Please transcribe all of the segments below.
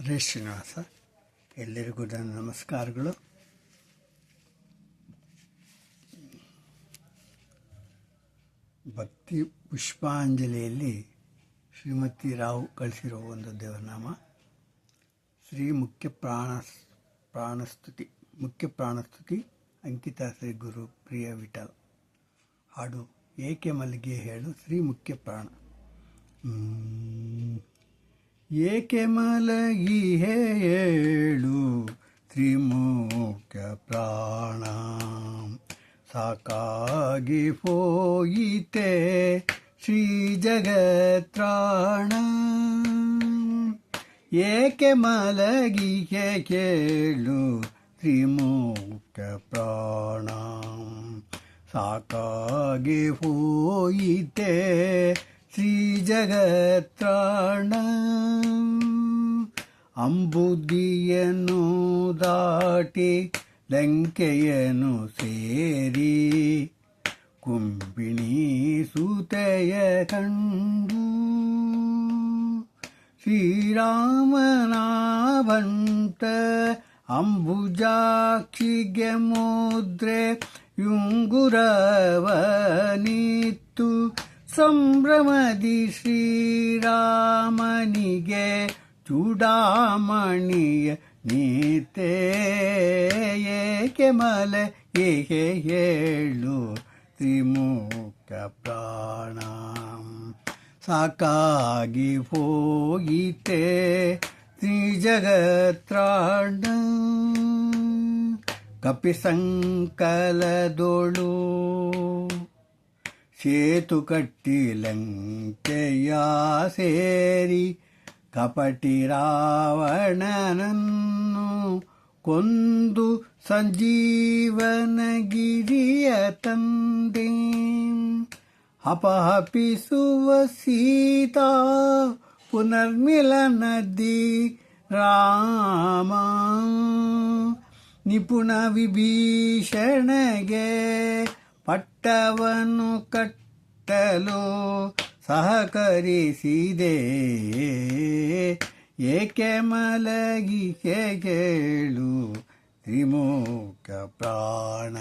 ಹರೇಶ್ ಶ್ರೀನಿವಾಸ. ಎಲ್ಲರಿಗೂ ನನ್ನ ನಮಸ್ಕಾರಗಳು. ಭಕ್ತಿ ಪುಷ್ಪಾಂಜಲಿಯಲ್ಲಿ ಶ್ರೀಮತಿ ರಾವ್ ಕಳಿಸಿರೋ ಒಂದು ದೇವನಾಮ ಶ್ರೀ ಮುಖ್ಯ ಪ್ರಾಣಸ್ತುತಿ ಅಂಕಿತ ಶ್ರೀ ಗುರು ಪ್ರಿಯ ವಿಠಲ್. ಹಾಡು ಏಕೆ ಮಲ್ಲಿಗೆ ಹೇಳು ಶ್ರೀ ಮುಖ್ಯ ಪ್ರಾಣ. ಏಕೆ ಮಲಗಿ ಹೇಳು ತ್ರಿಮುಖ್ಯ ಪ್ರಾಣ, ಸಾಕಾಗಿ ಹೋಯಿತೆ ಶ್ರೀ ಜಗತ್ರಾಣ. ಏಕೆ ಮಲಗಿ ಕೇಳು ತ್ರಿಮುಖ್ಯ ಪ್ರಾಣ, ಸಾಕಾಗಿ ಹೋಯಿತೆ ಶ್ರೀ ಜಗತ್ರಾಣ. ಅಂಬುದಿಯನ್ನು ದಾಟಿ ಲಂಕೆಯನ್ನು ಸೇರಿ ಕುಂಬಿಣಿ ಸೂತೆಯ ಕಂಡು, ಶ್ರೀರಾಮನ ಬಂಟ ಅಂಬುಜಾಕ್ಷಿಗೆ ಮುದ್ರೆ ಯುಂಗುರವನಿತ್ತು ಸಂಭ್ರಮದಿ ಶ್ರೀರಾಮನಿಗೆ ಚೂಡಾಮಣಿಯ ನೀತೆ. ಏಕೆ ಮಲಗಿ ಹೇಳು ತ್ರಿಮುಖ್ಯ ಪ್ರಾಣ, ಸಾಕಾಗಿ ಹೋಯಿತೆ ಶ್ರೀ ಜಗತ್ರಾಣ. ಕಪಿಸಂಕಲದೊಳು ಸೇತು ಕಟ್ಟಿ ಲಂಕೆಯ ಸೇರಿ ಕಪಟಿ ರಾವಣನನ್ನು ಕೊಂದು ಸಂಜೀವನಗಿರಿಯ ತಂದೆ. ಹಪಹಪಿಸುವ ಸೀತಾ ಪುನರ್ಮಿಲನದಿ ರಾಮ, ನಿಪುಣ ವಿಭೀಷಣಗೆ ಪಟ್ಟವನ್ನು ಕಟ್ಟಲು ಸಹಕರಿಸಿದೆ. ಏಕೆ ಮಲಗಿ ಕೇಳು ತ್ರಿಮುಖ್ಯ ಪ್ರಾಣ,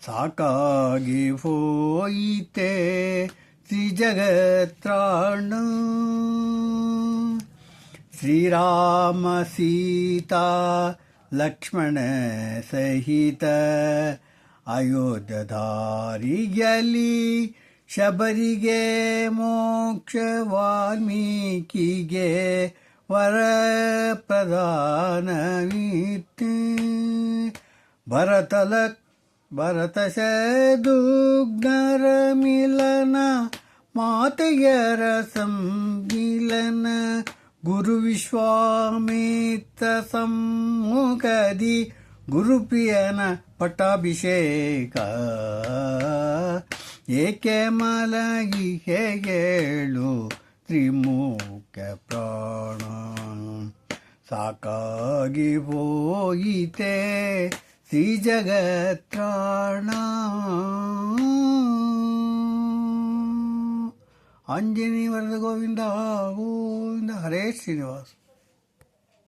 ಸಾಕಾಗಿ ಹೋಯಿತೆ ಶ್ರೀ ಜಗತ್ರಾಣ. ಶ್ರೀರಾಮ ಸೀತಾ ಲಕ್ಷ್ಮಣ ಸಹಿತ ಅಯೋಧ್ಯದಾರಿಯಲ್ಲಿ ಶಬರಿಗೆ ಮೋಕ್ಷ, ವಾಲ್ಮೀಕಿಗೆ ವರ ಪ್ರದಾನವಿತ್ತು. ಭರತ ಶತ್ರುಘ್ನರ ಮಿಲನ, ಮಾತೆಯರ ಸಂಮಿಲನ, ಗುರು ವಿಶ್ವಾಮಿತ್ರ ಸಮ್ಮುಖದಿ ಗುರುಪ್ರಿಯನ ಪಟ್ಟಾಭಿಷೇಕ. ಏಕೆ ಮಲಗಿ ಹೇಳು ತ್ರಿಮುಖ್ಯ ಪ್ರಾಣ, ಸಾಕಾಗಿ ಹೋಯಿತೆ ಶ್ರೀ ಜಗತ್ರಾಣ. ಆಂಜನೇಯ ವರದ ಗೋವಿಂದ ಗೋವಿಂದ. ಹರೇಶ್ ಶ್ರೀನಿವಾಸ್.